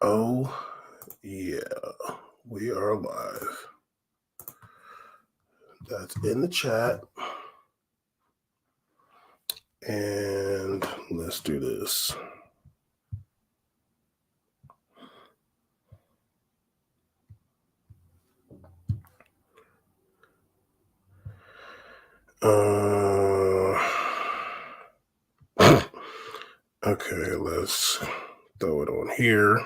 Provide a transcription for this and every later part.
Oh, yeah, we are live. That's in the chat. And let's do this. Okay, let's throw it on here.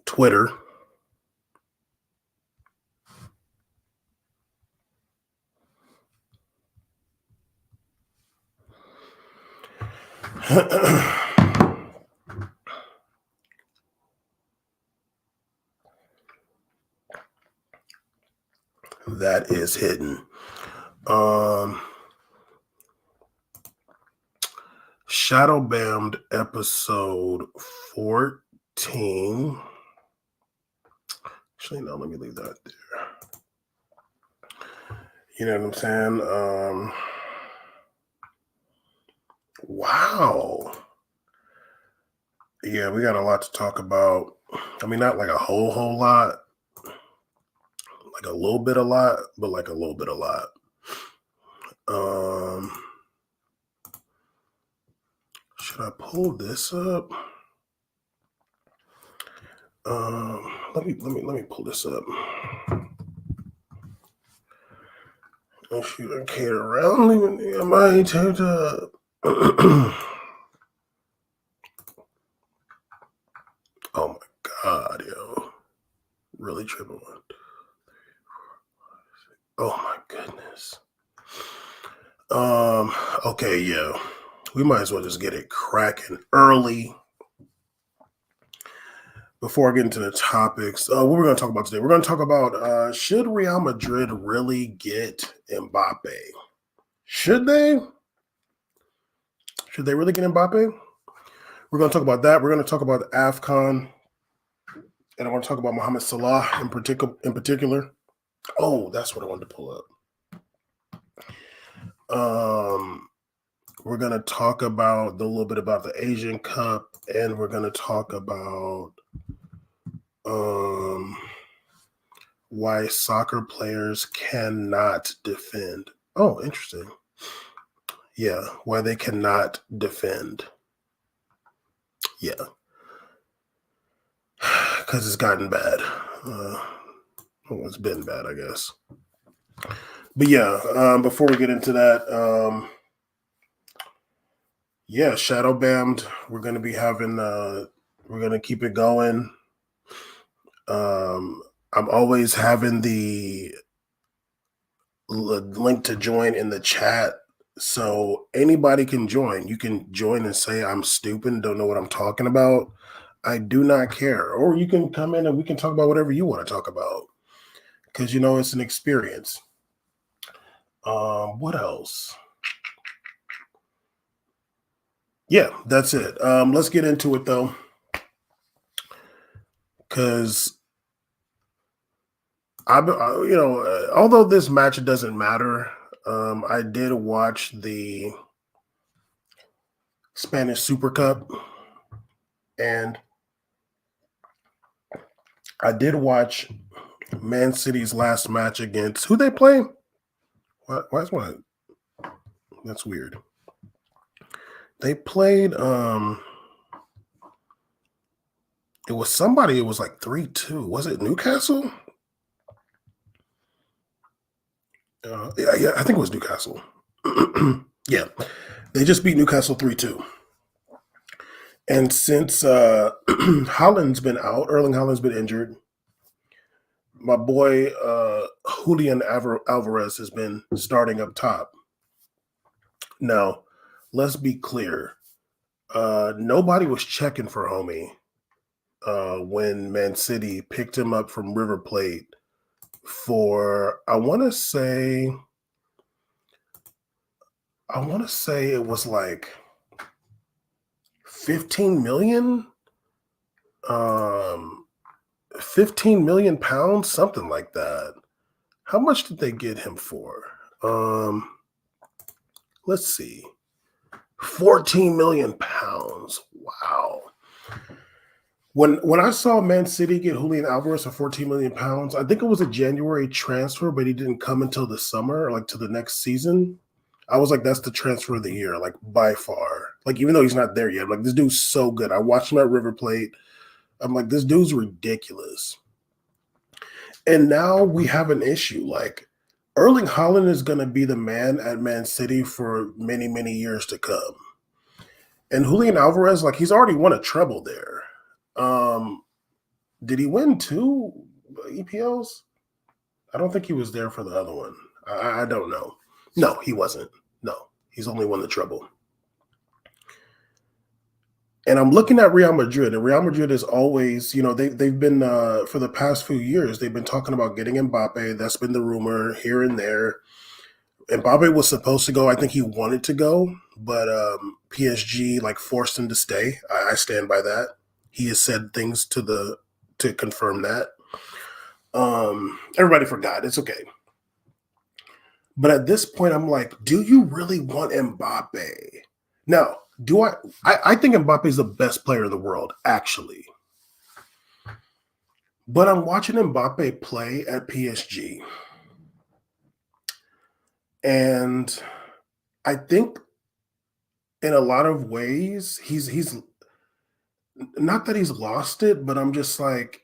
Twitter. That is hidden. Shadowbammed episode 14. Actually, no, let me leave that there. You know what I'm saying? Wow. Yeah, we got a lot to talk about. I mean, not like a whole lot. Like a little bit a lot, but like a little bit a lot. Should I pull this up? Let me pull this up. Oh shoot, I can't around leaving my taped up. Oh my god, yo. Really tripping one. Oh my goodness. Okay, yeah. We might as well just get it cracking early. Before I get into the topics, what we're going to talk about today, we're going to talk about should Real Madrid really get Mbappe? Should they? Should they really get Mbappe? We're going to talk about that. We're going to talk about the AFCON, and I want to talk about Mohamed Salah in particular. Oh, that's what I wanted to pull up. We're going to talk about a little bit about the Asian Cup, and we're going to talk about why soccer players cannot defend. Oh, interesting. Yeah, why they cannot defend. Yeah. Because it's gotten bad. It's been bad, I guess. But yeah, before we get into that, yeah, Shadowbammed, we're going to be having, we're going to keep it going. I'm always having the link to join in the chat. So anybody can join. You can join and say, I'm stupid and don't know what I'm talking about. I do not care. Or you can come in and we can talk about whatever you want to talk about. Because, you know, it's an experience. What else? Yeah, that's it. Let's get into it, though. Because, you know, although this match doesn't matter, I did watch the Spanish Super Cup, and I did watch Man City's last match against who they play. Why is what? That's weird. They played. It was somebody. It was like 3-2. Was it Newcastle? Yeah, I think it was Newcastle. Yeah, they just beat Newcastle 3-2. And since Haaland's been out, Erling Haaland's been injured. My boy Julian Alvarez has been starting up top. Now, let's be clear. Nobody was checking for homie when Man City picked him up from River Plate for, I want to say it was like 15 million. 15 million pounds, something like that. How much did they get him for? Let's see. 14 million pounds. pounds. Wow. When I saw Man City get Julian Alvarez for 14 million pounds, I think it was a January transfer, but he didn't come until the summer, like to the next season. I was like, that's the transfer of the year, like by far. Like, even though he's not there yet, I'm like, this dude's so good. I watched him at River Plate. I'm like, this dude's ridiculous. And now we have an issue. Like, Erling Haaland is going to be the man at Man City for many, many years to come. And Julian Alvarez, like, he's already won a treble there. Did he win 2 EPLs? I don't think he was there for the other one. I don't know. No, he wasn't. No, he's only won the treble. And I'm looking at Real Madrid, and Real Madrid is always, they've been for the past few years, they've been talking about getting Mbappe. That's been the rumor here and there. Mbappe was supposed to go. I think he wanted to go, but PSG like forced him to stay. I stand by that. He has said things to confirm that. Everybody forgot. It's okay. But at this point, I'm like, do you really want Mbappe? Now, I think Mbappe is the best player in the world, actually. But I'm watching Mbappe play at PSG. And I think in a lot of ways, he's not that he's lost it, but I'm just like,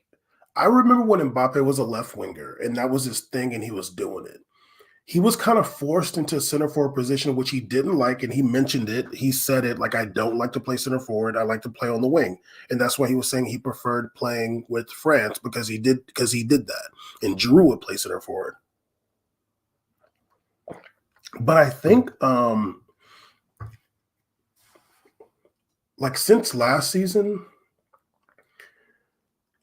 I remember when Mbappe was a left winger and that was his thing and he was doing it. He was kind of forced into a center forward position, which he didn't like, and he mentioned it. He said it, like, I don't like to play center forward. I like to play on the wing. And that's why he was saying he preferred playing with France because he did that. And Giroud would play center forward. But I think like since last season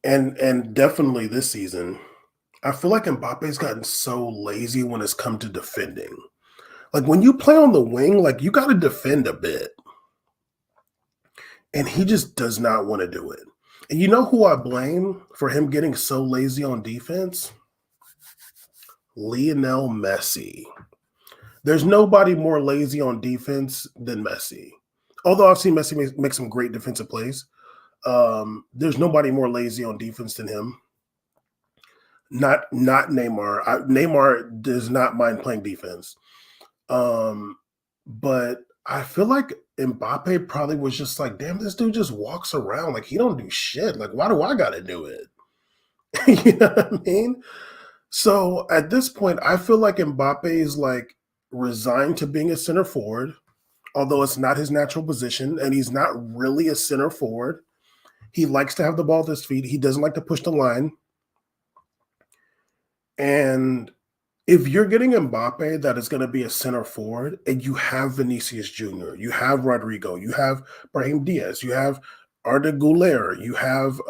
and definitely this season, I feel like Mbappe's gotten so lazy when it's come to defending. Like when you play on the wing, like you got to defend a bit. And he just does not want to do it. And you know who I blame for him getting so lazy on defense? Lionel Messi. There's nobody more lazy on defense than Messi. Although I've seen Messi make some great defensive plays, there's nobody more lazy on defense than him. Not Neymar. Neymar does not mind playing defense. But I feel like Mbappe probably was just like, damn, this dude just walks around. Like, he don't do shit. Like, why do I got to do it? You know what I mean? So at this point, I feel like Mbappe is like resigned to being a center forward, although it's not his natural position, and he's not really a center forward. He likes to have the ball at his feet. He doesn't like to push the line. And if you're getting Mbappe that is going to be a center forward, and you have Vinicius Jr., you have Rodrigo, you have Brahim Diaz, you have Arda Güler, you have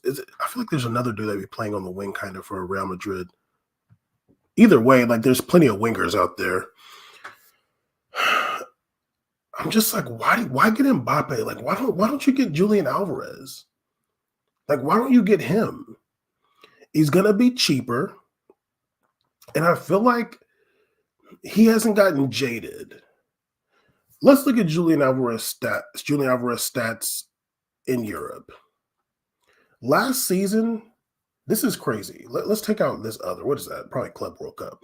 is it? I feel like there's another dude that be playing on the wing kind of for Real Madrid. Either way, like there's plenty of wingers out there. I'm just like, why get Mbappe? Like, why don't you get Julian Alvarez? Like, why don't you get him? He's gonna be cheaper, and I feel like he hasn't gotten jaded. Let's look at Julian Alvarez stats in Europe. Last season, this is crazy. Let's take out this other. What is that? Probably Club World Cup.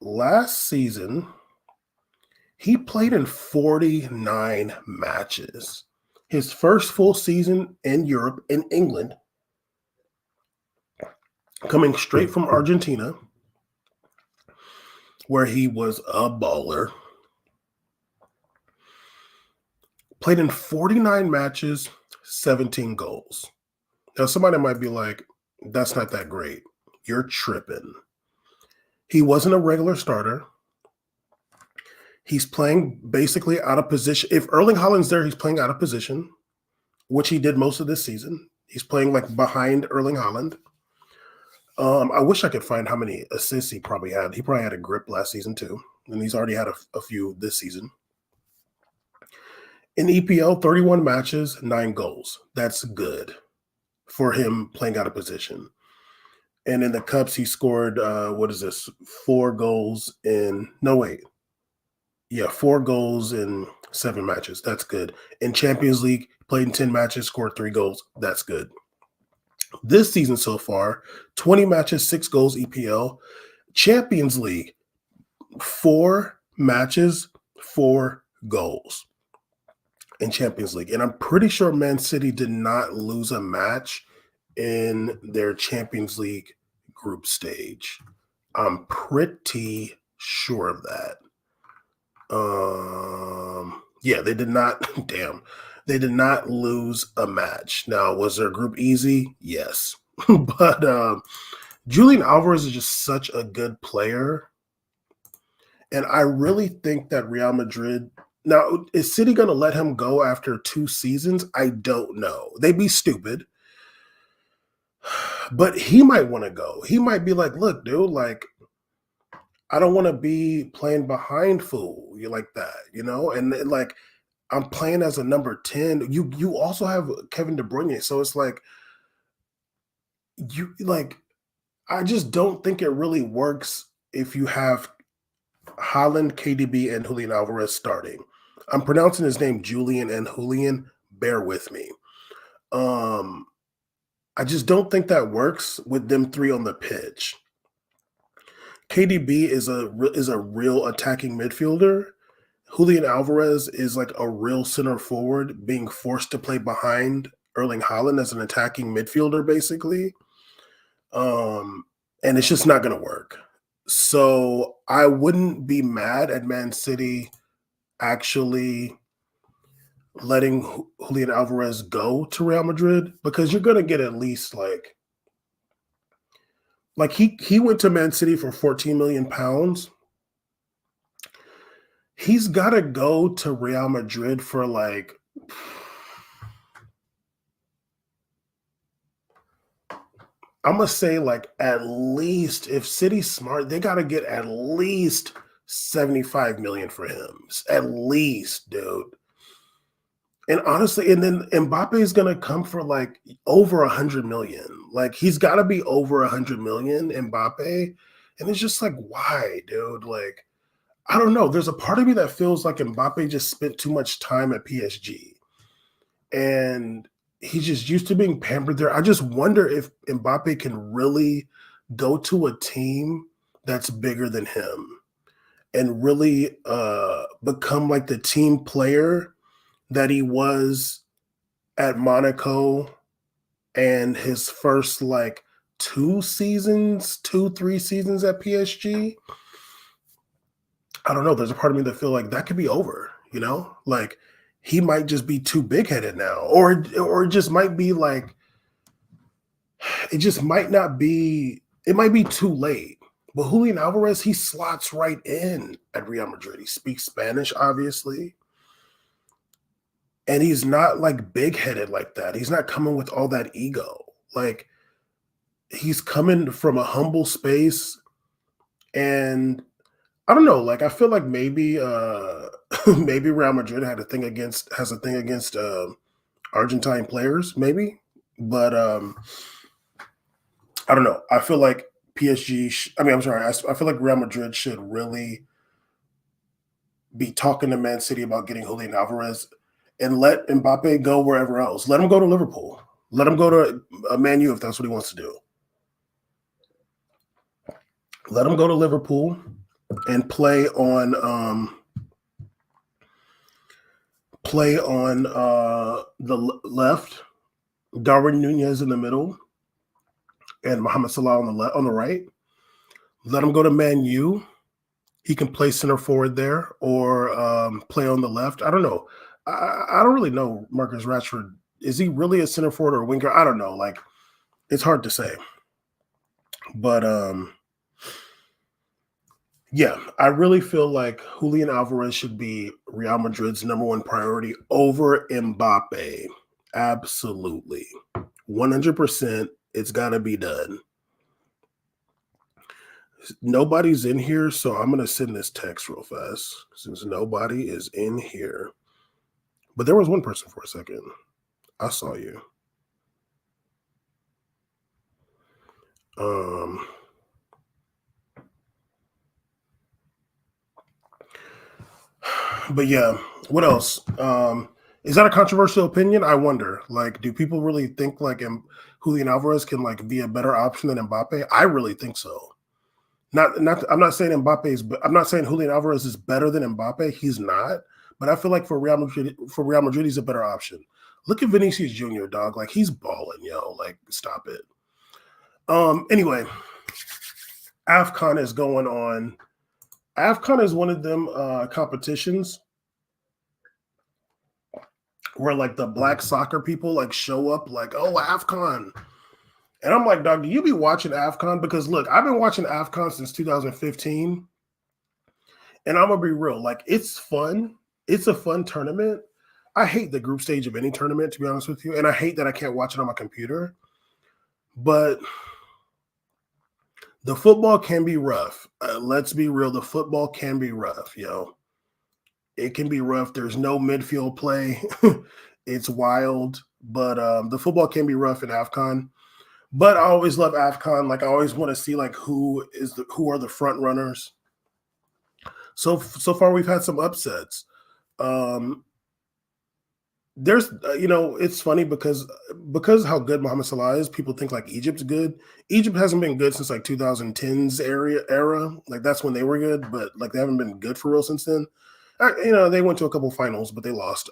Last season, he played in 49 matches. His first full season in Europe, in England, coming straight from Argentina, where he was a baller. Played in 49 matches, 17 goals. Now, somebody might be like, that's not that great. You're tripping. He wasn't a regular starter. He's playing basically out of position. If Erling Haaland's there, he's playing out of position, which he did most of this season. He's playing like behind Erling Haaland. I wish I could find how many assists he probably had. He probably had a grip last season too, and he's already had a few this season. In EPL, 31 matches, 9 goals. That's good for him playing out of position. And in the Cups, he scored, 4 goals in, no, wait. Yeah, 4 goals in 7 matches. That's good. In Champions League, played in 10 matches, scored 3 goals. That's good. This season so far, 20 matches, 6 goals EPL. Champions League, 4 matches, 4 goals in Champions League. And I'm pretty sure Man City did not lose a match in their Champions League group stage. I'm pretty sure of that. Yeah, they did not. Damn, they did not lose a match. Now, was their group easy? Yes, but Julian Alvarez is just such a good player, and I really think that Real Madrid. Now, is City going to let him go after 2 seasons? I don't know. They'd be stupid, but he might want to go. He might be like, "Look, dude, like I don't want to be playing behind fool you like that, you know?" And like I'm playing as a number 10. You also have Kevin De Bruyne, so it's like you like I just don't think it really works if you have Holland, KDB, and Julian Alvarez starting. I'm pronouncing his name Julian and Julian. Bear with me. Um, I just don't think that works with them three on the pitch. KDB is a real attacking midfielder. Julian Alvarez is like a real center forward being forced to play behind Erling Haaland as an attacking midfielder, basically. Um, and it's just not going to work. So I wouldn't be mad at Man City actually letting Julian Alvarez go to Real Madrid because you're going to get at least like he went to Man City for 14 million pounds. He's got to go to Real Madrid for like I'm gonna say like at least if City's smart, they gotta get at least 75 million for him. At least, dude. And honestly, and then Mbappe is gonna come for like over 100 million. Like he's gotta be over 100 million, Mbappe. And it's just like, why, dude? Like, I don't know. There's a part of me that feels like Mbappe just spent too much time at PSG. And he's just used to being pampered there. I just wonder if Mbappe can really go to a team that's bigger than him and really become like the team player that he was at Monaco and his first like 2, 3 seasons at PSG. I don't know. There's a part of me that feel like that could be over, you know? Like he might just be too big headed now, or it just might be like it just might not be. It might be too late. But Julian Alvarez, he slots right in at Real Madrid. He speaks Spanish, obviously, and he's not like big headed like that. He's not coming with all that ego. Like he's coming from a humble space, and I don't know. Like I feel like maybe maybe Real Madrid has a thing against Argentine players, maybe. But I don't know. I feel like PSG. I mean, I'm sorry. I feel like Real Madrid should really be talking to Man City about getting Julian Alvarez and let Mbappe go wherever else. Let him go to Liverpool. Let him go to Man U if that's what he wants to do. Let him go to Liverpool and play on the left. Darwin Nunez in the middle and Mohamed Salah on the right. Let him go to Man U. He can play center forward there or play on the left. I don't know. I don't really know Marcus Rashford. Is he really a center forward or a winger? I don't know. Like it's hard to say. But yeah, I really feel like Julian Alvarez should be Real Madrid's #1 priority over Mbappe. Absolutely. 100%. It's got to be done. Nobody's in here, so I'm going to send this text real fast since nobody is in here. But there was one person for a second. I saw you. But yeah, what else? Is that a controversial opinion? I wonder. Like, do people really think like Julian Alvarez can like be a better option than Mbappe? I really think so. Not. I'm not saying Mbappe is. I'm not saying Julian Alvarez is better than Mbappe. He's not. But I feel like for Real Madrid, he's a better option. Look at Vinicius Jr. Dog. Like he's balling, yo. Like stop it. Anyway, AFCON is going on. AFCON is one of them competitions where like the black soccer people like show up like, oh, AFCON. And I'm like, dog, do you be watching AFCON? Because look, I've been watching AFCON since 2015. And I'm gonna be real, like it's fun. It's a fun tournament. I hate the group stage of any tournament, to be honest with you. And I hate that I can't watch it on my computer. But the football can be rough. Let's be real, the football can be rough, yo. It can be rough. There's no midfield play. It's wild. But the football can be rough in AFCON. But I always love AFCON. Like I always want to see like who are the front runners. So far we've had some upsets. There's it's funny because how good Mohamed Salah is, people think like Egypt's good. Egypt hasn't been good since like 2010s era. Like that's when they were good, but like they haven't been good for real since then. They went to a couple finals, but they lost.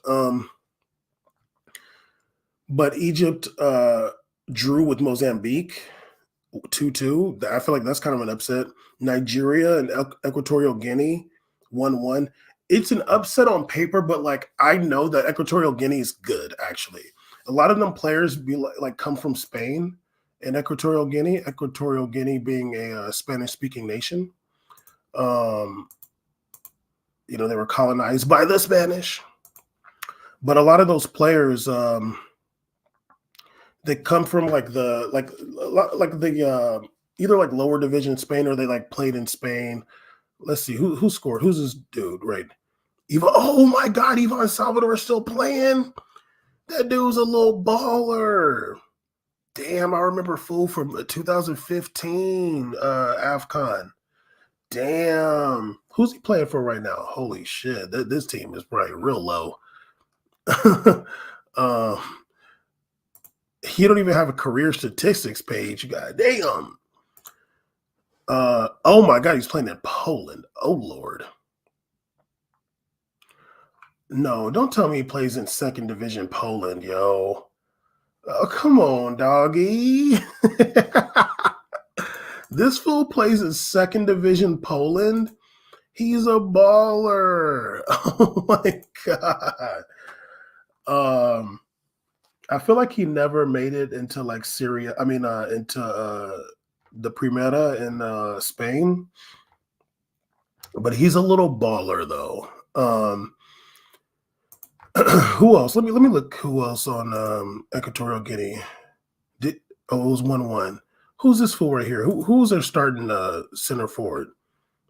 But Egypt drew with Mozambique 2-2. I feel like that's kind of an upset. Nigeria and Equatorial Guinea 1-1. It's an upset on paper, but like I know that Equatorial Guinea is good. Actually, a lot of them players be like come from Spain and Equatorial Guinea. Equatorial Guinea being a Spanish-speaking nation. They were colonized by the Spanish, but a lot of those players, they come from like the either like lower division Spain or they like played in Spain. Let's see who scored. Who's this dude? Right, oh my God, Ivan Salvador is still playing. That dude's a little baller. Damn, I remember fool from 2015 AFCON. Damn, who's he playing for right now? Holy shit, this team is probably real low. He don't even have a career statistics page. God damn. Oh my God, he's playing in Poland. Oh Lord. No, don't tell me he plays in second division Poland, yo. Oh, come on, doggy. This fool plays in second division Poland. He's a baller. Oh my God. I feel like he never made it into like Syria. I mean, into the Primera in Spain. But he's a little baller though. Who else? Let me look. Who else on Equatorial Guinea? It was 1-1. Who's this fool right here? Who's their starting center forward?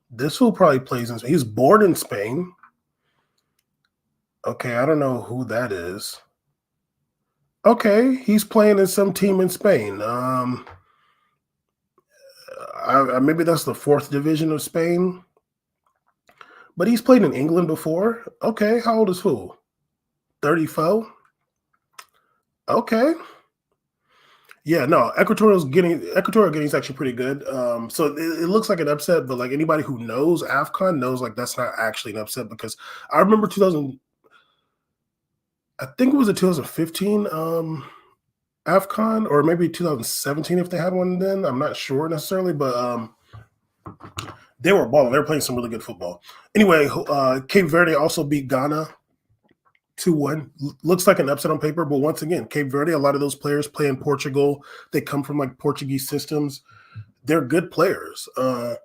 This fool probably plays in Spain. He's born in Spain. Okay, I don't know who that is. Okay, he's playing in some team in Spain. Maybe that's the fourth division of Spain. But he's played in England before. Okay, how old is fool? 34? Okay. Yeah, no, Equatorial Guinea is actually pretty good. So it looks like an upset, but like anybody who knows AFCON knows like that's not actually an upset because I remember I think it was a 2015 AFCON or maybe 2017 if they had one then. I'm not sure necessarily, but they were balling. They were playing some really good football. Anyway, Cape Verde also beat Ghana 2-1. Looks like an upset on paper, but once again, Cape Verde, a lot of those players play in Portugal. They come from like Portuguese systems. They're good players. I've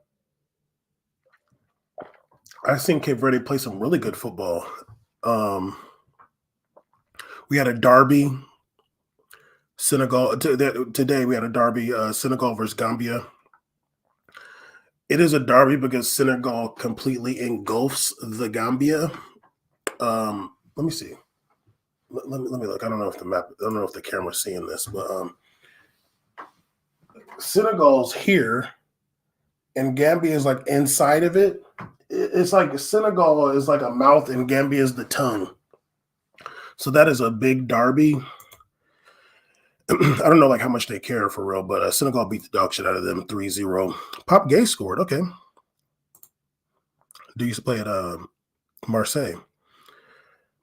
seen Cape Verde play some really good football. We had a derby. Senegal today. We had a derby. Senegal versus Gambia. It is a derby because Senegal completely engulfs the Gambia. Let me see. Let me look. I don't know if the camera's seeing this, but Senegal's here, and Gambia is like inside of it. it's like Senegal is like a mouth and Gambia is the tongue. So that is a big derby. I don't know like how much they care for real, but Senegal beat the dog shit out of them 3-0. Pop Gay scored. Okay. Do used to play at Marseille.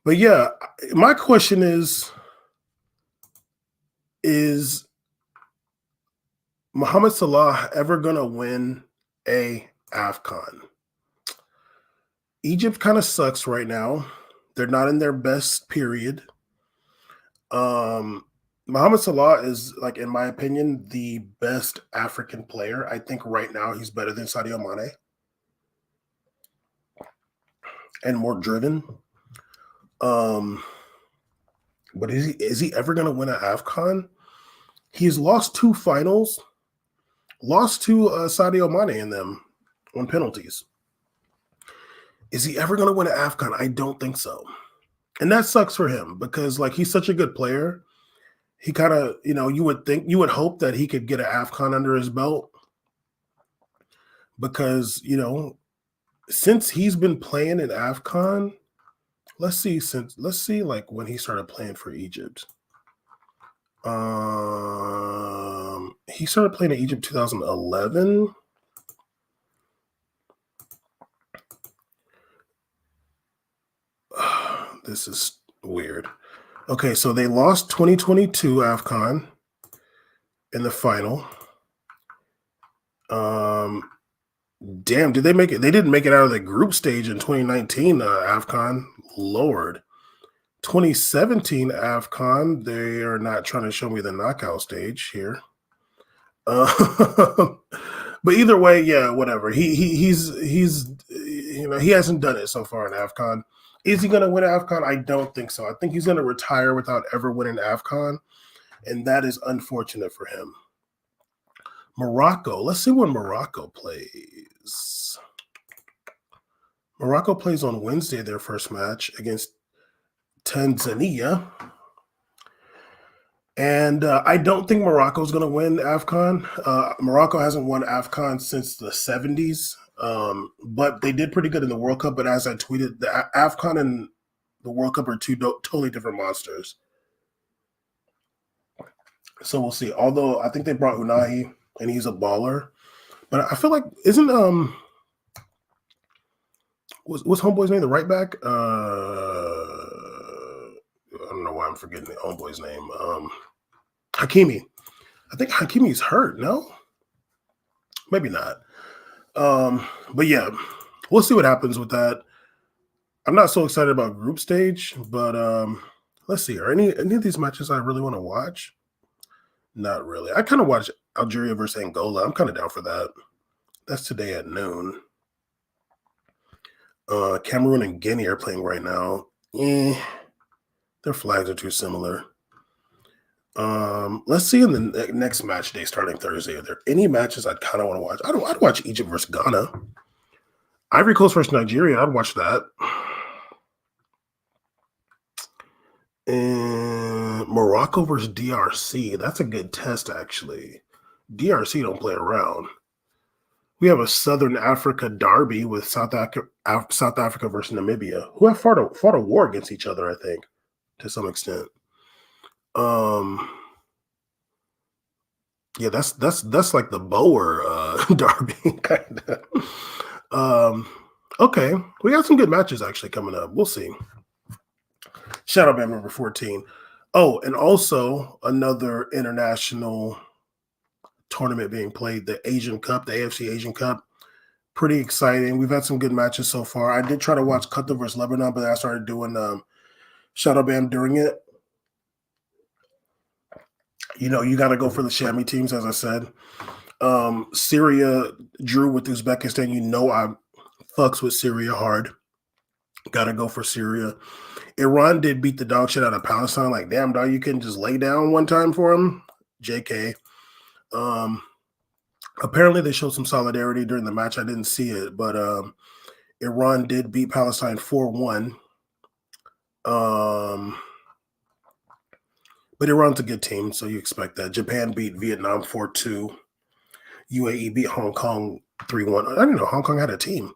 But yeah, my question is Mohamed Salah ever going to win a AFCON? Egypt kind of sucks right now. They're not in their best period. Mohamed Salah is, like, in my opinion, the best African player. I think right now he's better than Sadio Mane and more driven. But is he ever going to win an AFCON? He's lost 2 finals, lost to Sadio Mane in them on penalties. Is he ever going to win an AFCON? I don't think so. And that sucks for him because, like, he's such a good player. He kind of, you would hope that he could get an AFCON under his belt because, since he's been playing in AFCON, let's see like when he started playing for Egypt. He started playing in Egypt 2011. This is weird. Okay, so they lost 2022 AFCON in the final. Damn, did they make it? They didn't make it out of the group stage in 2019 AFCON. Lord. 2017 AFCON, they are not trying to show me the knockout stage here. But either way, yeah, whatever. He's he hasn't done it so far in AFCON. Is he going to win AFCON? I don't think so. I think he's going to retire without ever winning AFCON, and that is unfortunate for him. Morocco. Let's see when Morocco plays. Morocco plays on Wednesday, their first match against Tanzania. And I don't think Morocco's going to win AFCON. Morocco hasn't won AFCON since the 70s. But they did pretty good in the World Cup. But as I tweeted, the AFCON and the World Cup are 2 totally different monsters. So we'll see. Although I think they brought Unahi, and he's a baller. But I feel like what's homeboy's name? The right back? I don't know why I'm forgetting the homeboy's name. Hakimi. I think Hakimi's hurt. No, maybe not. But yeah, we'll see what happens with that. I'm not so excited about group stage, but let's see. Are any of these matches I really want to watch? Not really. I kind of watch Algeria versus Angola. I'm kind of down for that. That's today at noon. Cameroon and Guinea are playing right now. Their flags are too similar. Let's see in the next match day starting Thursday. Are there any matches I kind of want to watch? I'd watch Egypt versus Ghana. Ivory Coast versus Nigeria. I'd watch that. And Morocco versus DRC. That's a good test, actually. DRC don't play around. We have a Southern Africa derby with South Africa versus Namibia, who have fought a war against each other, I think, to some extent. Yeah, that's like the Boer derby, kind of. Okay, we got some good matches actually coming up. We'll see. Shadowbammed number 14. Oh, and also another international tournament being played, the Asian Cup, the AFC Asian Cup. Pretty exciting. We've had some good matches so far. I did try to watch Qatar versus Lebanon, but I started doing Shadowbammed during it. You got to go for the chamois teams, as I said. Syria drew with Uzbekistan. I fucks with Syria hard. Got to go for Syria. Iran did beat the dog shit out of Palestine. Like, damn, dog, you couldn't just lay down one time for them? JK. Apparently they showed some solidarity during the match. I didn't see it, but Iran did beat Palestine 4-1. But Iran's a good team, so you expect that. Japan beat Vietnam 4-2. UAE beat Hong Kong 3-1. I didn't know Hong Kong had a team.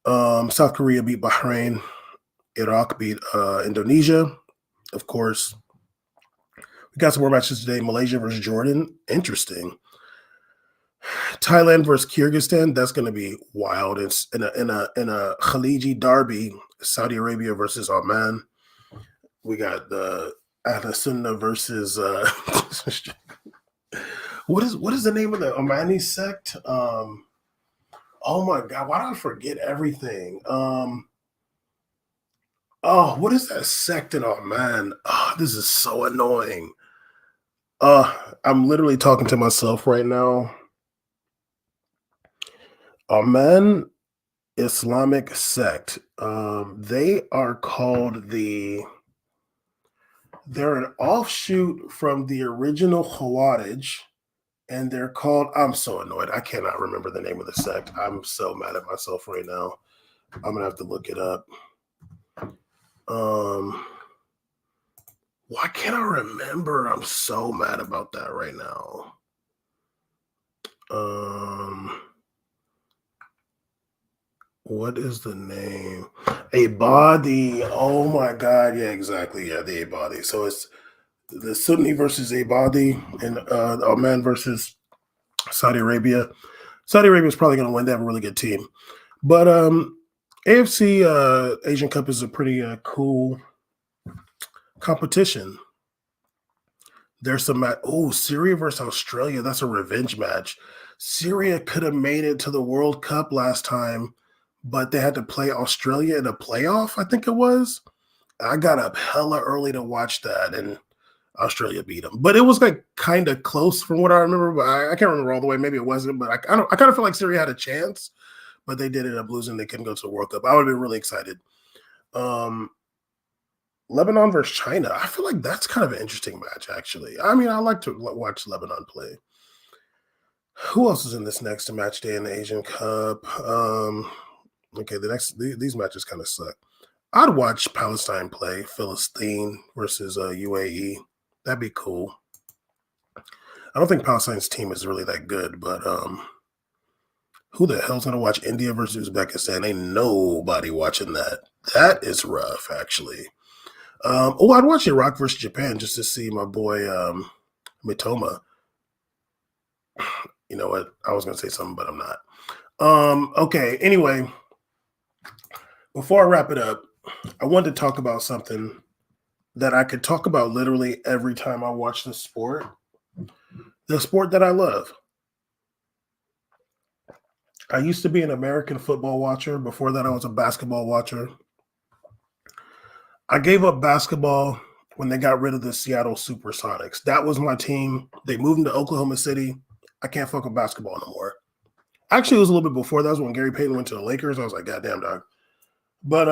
South Korea beat Bahrain. Iraq beat Indonesia. Of course, we got some more matches today. Malaysia versus Jordan. Interesting. Thailand versus Kyrgyzstan. That's going to be wild. It's in a Khaliji derby. Saudi Arabia versus Oman. We got the Ahla Sunnah versus what is the name of the Omani sect? Oh my god, why do I forget everything? Oh, what is that sect in Oman? Oh, this is so annoying. I'm literally talking to myself right now. Oman Islamic sect. They are called they're an offshoot from the original Khawarij, and they're called, I'm so annoyed. I cannot remember the name of the sect. I'm so mad at myself right now. I'm gonna have to look it up. Why can't I remember? I'm so mad about that right now. What is the name? Abadi. Oh my god. Yeah, exactly. Yeah, the Abadi. So it's the Sunni versus Abadi and Oman versus Saudi Arabia. Saudi Arabia is probably going to win. They have a really good team. But AFC Asian Cup is a pretty cool competition. There's some Syria versus Australia. That's a revenge match. Syria could have made it to the World Cup last time, but they had to play Australia in a playoff, I think it was. I got up hella early to watch that, and Australia beat them. But it was like kind of close from what I remember, but I can't remember all the way. Maybe it wasn't, but I kind of feel like Syria had a chance, but they did end up losing. They couldn't go to the World Cup. I would have been really excited. Lebanon versus China. I feel like that's kind of an interesting match, actually. I mean, I like to watch Lebanon play. Who else is in this next match day in the Asian Cup? Okay, these matches kind of suck. I'd watch Palestine play Philistine versus UAE. That'd be cool. I don't think Palestine's team is really that good, but who the hell's gonna watch India versus Uzbekistan? Ain't nobody watching that. That is rough, actually. I'd watch Iraq versus Japan just to see my boy Mitoma. You know what? I was gonna say something, but I'm not. Okay. Anyway, before I wrap it up, I wanted to talk about something that I could talk about literally every time I watch the sport that I love. I used to be an American football watcher. Before that, I was a basketball watcher. I gave up basketball when they got rid of the Seattle Supersonics. That was my team. They moved into Oklahoma City. I can't fuck with basketball no more. Actually, it was a little bit before. That was when Gary Payton went to the Lakers. I was like, goddamn, dog. But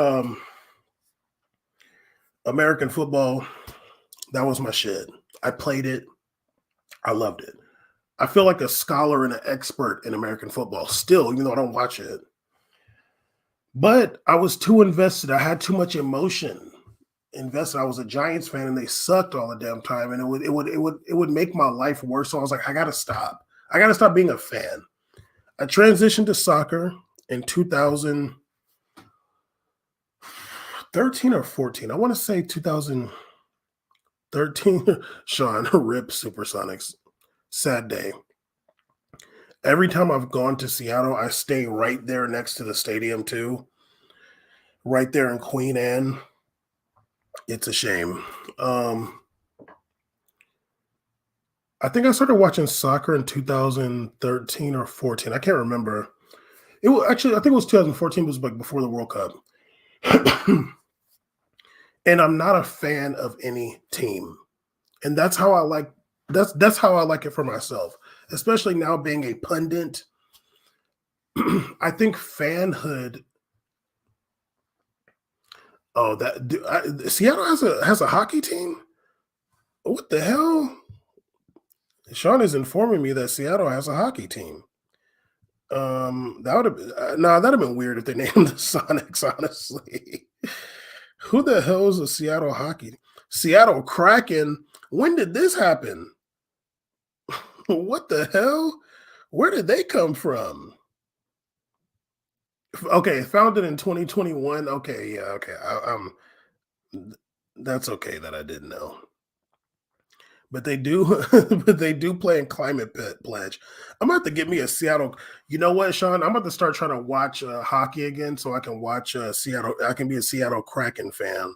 American football, that was my shit. I played it. I loved it. I feel like a scholar and an expert in American football still, even though I don't watch it. But I was too invested. I had too much emotion invested. I was a Giants fan and they sucked all the damn time. And it would make my life worse. So I was like, I gotta stop. I gotta stop being a fan. I transitioned to soccer in 2013 or 14. I want to say 2013. Sean, rip Supersonics. Sad day. Every time I've gone to Seattle, I stay right there next to the stadium too. Right there in Queen Anne. It's a shame. I think I started watching soccer in 2013 or 14. I can't remember. It was actually, I think it was 2014. It was like before the World Cup. And I'm not a fan of any team. And that's how I like that's how I like it for myself, especially now being a pundit. I think fanhood. Oh, Seattle has a hockey team. What the hell? Sean is informing me that Seattle has a hockey team. That would have been that'd have been weird if they named the Sonics. Honestly, who the hell is a Seattle hockey? Seattle Kraken. When did this happen? What the hell? Where did they come from? Okay, founded in 2021. Okay, yeah, okay. That's okay that I didn't know. But they do, but they do play in Pledge. I'm about to get me a Seattle. You know what, Sean? I'm about to start trying to watch hockey again, so I can watch Seattle. I can be a Seattle Kraken fan.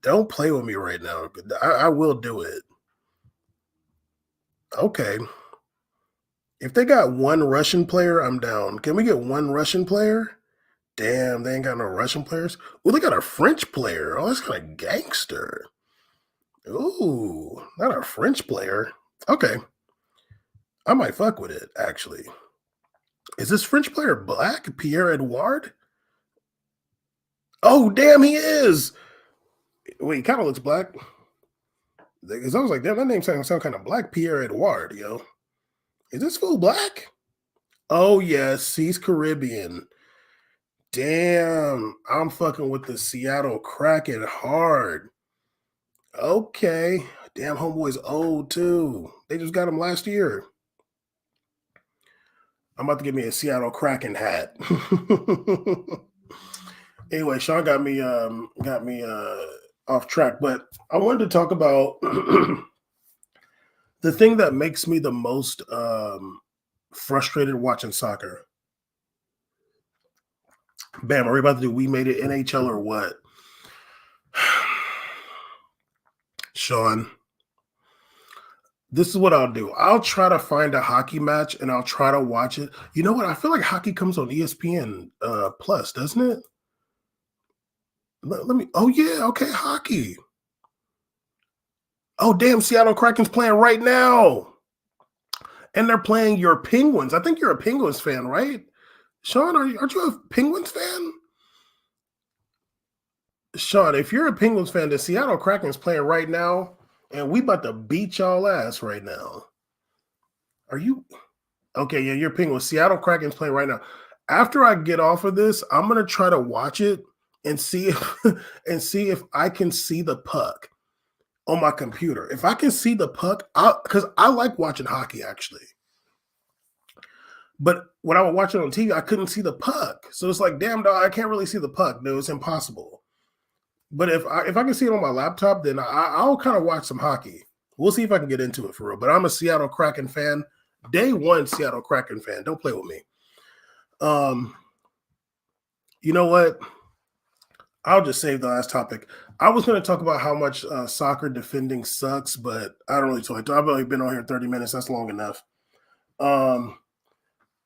Don't play with me right now. I will do it. Okay. If they got one Russian player, I'm down. Can we get one Russian player? Damn, they ain't got no Russian players. Well, they got a French player. Oh, that's kind of gangster. Ooh, not a French player. Okay, I might fuck with it, actually. Is this French player black? Pierre Edouard? Oh, damn, he is. Wait, he kind of looks black. Because I was like, damn, that name sounds kind of black. Pierre Edouard, yo. Is this fool black? Oh, yes, he's Caribbean. Damn, I'm fucking with the Seattle Kraken hard. Okay. Damn, homeboy's old too. They just got him last year. I'm about to get me a Seattle Kraken hat. Anyway, Sean got me off track, but I wanted to talk about the thing that makes me the most frustrated watching soccer. Bam, are we about to do We Made It NHL or what? Sean, this is what I'll do. I'll try to find a hockey match and I'll try to watch it. You know what? I feel like hockey comes on ESPN Plus, doesn't it? Let me. Oh yeah, okay, hockey. Oh damn, Seattle Kraken's playing right now, and they're playing your Penguins. I think you're a Penguins fan, right? Sean, aren't you a Penguins fan? Sean, if you're a Penguins fan, the Seattle Kraken's playing right now, and we about to beat y'all ass right now. Are you okay? Yeah, you're Penguins. Seattle Kraken's playing right now. After I get off of this, I'm gonna try to watch it and see if see if I can see the puck on my computer. If I can see the puck, because I like watching hockey actually. But when I would watch it on TV, I couldn't see the puck. So it's like, damn, dog, I can't really see the puck. No, it's impossible. But if I can see it on my laptop, then I'll kind of watch some hockey. We'll see if I can get into it for real. But I'm a Seattle Kraken fan. Day one Seattle Kraken fan. Don't play with me. You know what? I'll just save the last topic. I was going to talk about how much soccer defending sucks, but I don't really talk. I've only been on here 30 minutes. That's long enough.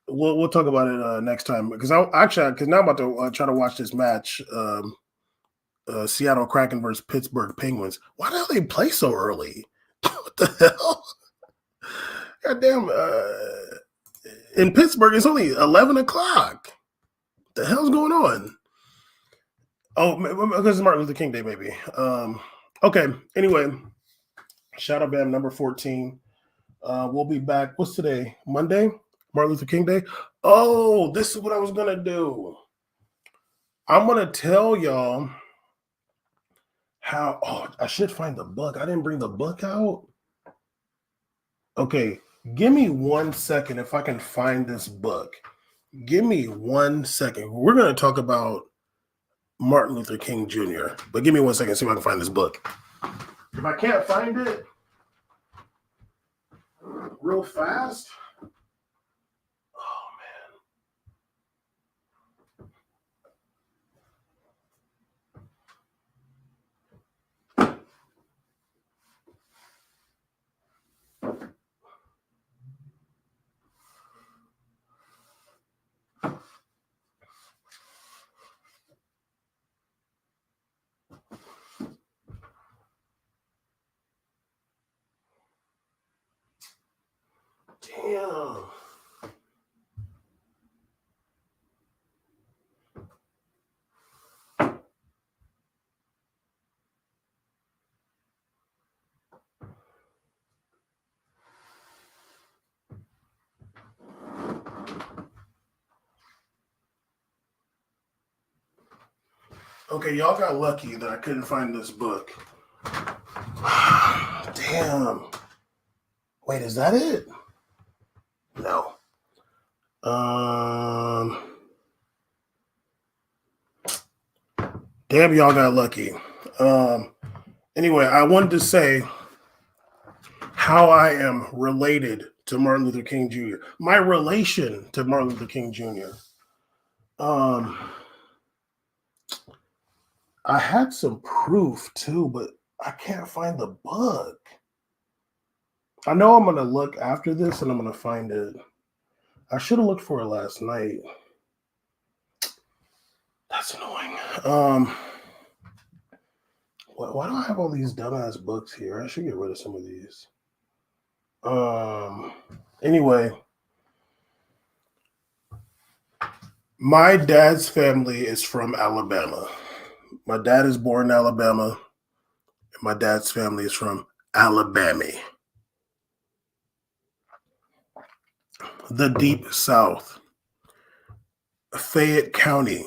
We'll talk about it next time because now I'm about to try to watch this match. Seattle Kraken versus Pittsburgh Penguins. Why the hell they play so early? What the hell? Goddamn! In Pittsburgh, it's only 11 o'clock. The hell's going on? Oh, because it's Martin Luther King Day, maybe. Okay. Anyway, Shadowbammed number 14. We'll be back. What's today? Monday? Martin Luther King Day? Oh, this is what I was going to do. I'm going to tell y'all how. Oh, I should find the book. I didn't bring the book out. Okay. Give me 1 second if I can find this book. Give me 1 second. We're going to talk about Martin Luther King Jr. But give me 1 second, see if I can find this book. If I can't find it real fast, oh damn. Okay, y'all got lucky that I couldn't find this book. Damn. Wait, is that it? No. Damn, y'all got lucky. Anyway, I wanted to say how I am related to Martin Luther King Jr. My relation to Martin Luther King Jr. I had some proof too, but I can't find the book. I know I'm gonna look after this and I'm gonna find it. I should have looked for it last night. That's annoying. Why do I have all these dumbass books here? I should get rid of some of these. Anyway, my dad's family is from Alabama. My dad is born in Alabama, and my dad's family is from Alabama, the deep South, Fayette County.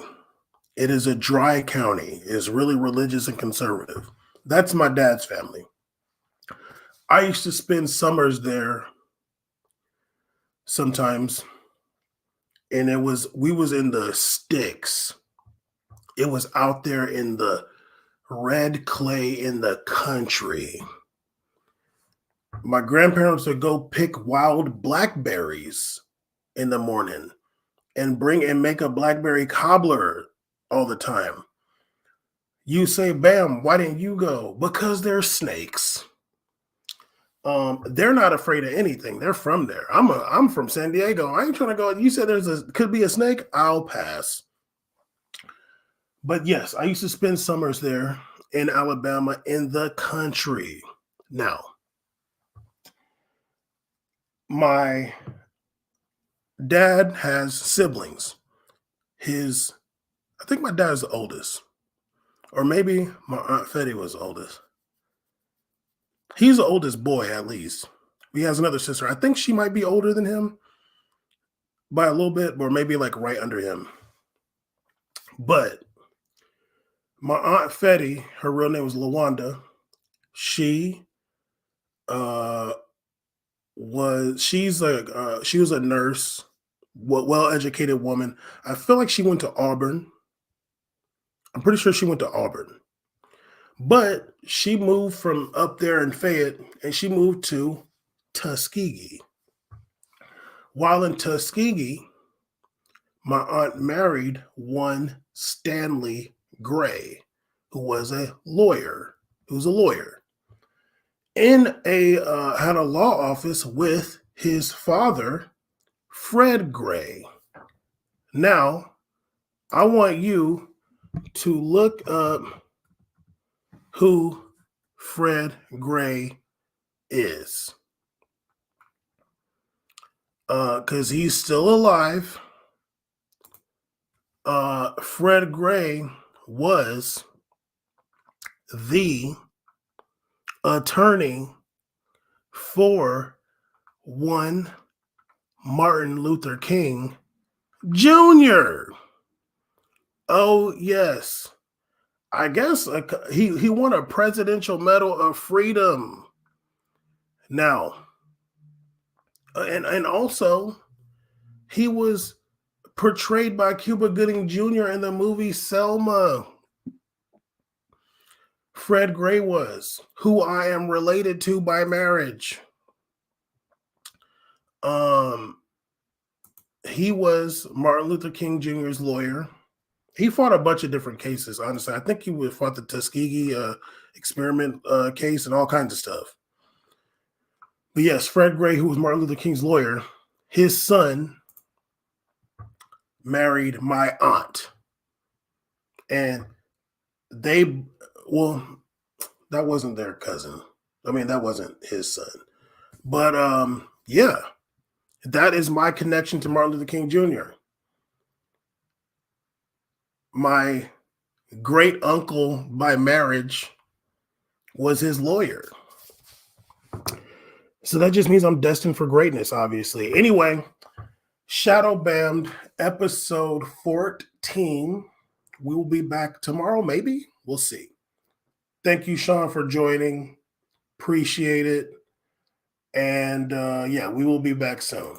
It is a dry county. It's really religious and conservative. That's my dad's family. I used to spend summers there sometimes, and we was in the sticks. It was out there in the red clay in the country. My grandparents would go pick wild blackberries in the morning and make a blackberry cobbler all the time. You say, Bam, why didn't you go? Because they're snakes. They're not afraid of anything. They're from there. I'm from San Diego. I ain't trying to go. You said could be a snake. I'll pass. But yes, I used to spend summers there in Alabama in the country. Now, my dad has siblings. I think my dad's the oldest. Or maybe my Aunt Fetty was the oldest. He's the oldest boy, at least. He has another sister. I think she might be older than him by a little bit, or maybe like right under him. But my Aunt Fetty, her real name was Lawanda. She she was a nurse, well-educated woman. I feel like she went to Auburn. I'm pretty sure she went to Auburn. But she moved from up there in Fayette and she moved to Tuskegee. While in Tuskegee, my aunt married one Stanley Gray, who was a lawyer. In had a law office with his father, Fred Gray. Now, I want you to look up who Fred Gray is. Because he's still alive. Fred Gray was the attorney for one Martin Luther King Jr. Oh, yes. I guess he won a Presidential Medal of Freedom. Now, and also, he was portrayed by Cuba Gooding Jr. in the movie Selma. Fred Gray was, who I am related to by marriage. He was Martin Luther King Jr.'s lawyer. He fought a bunch of different cases, honestly. I think he fought the Tuskegee experiment case and all kinds of stuff. But yes, Fred Gray, who was Martin Luther King's lawyer, his son married my aunt. And that wasn't their cousin. I mean, that wasn't his son. But yeah, that is my connection to Martin Luther King Jr. My great uncle by marriage was his lawyer. So that just means I'm destined for greatness, obviously. Anyway, Shadowbammed episode 14. We will be back tomorrow, maybe. We'll see. Thank you, Sean, for joining. Appreciate it. And yeah, we will be back soon.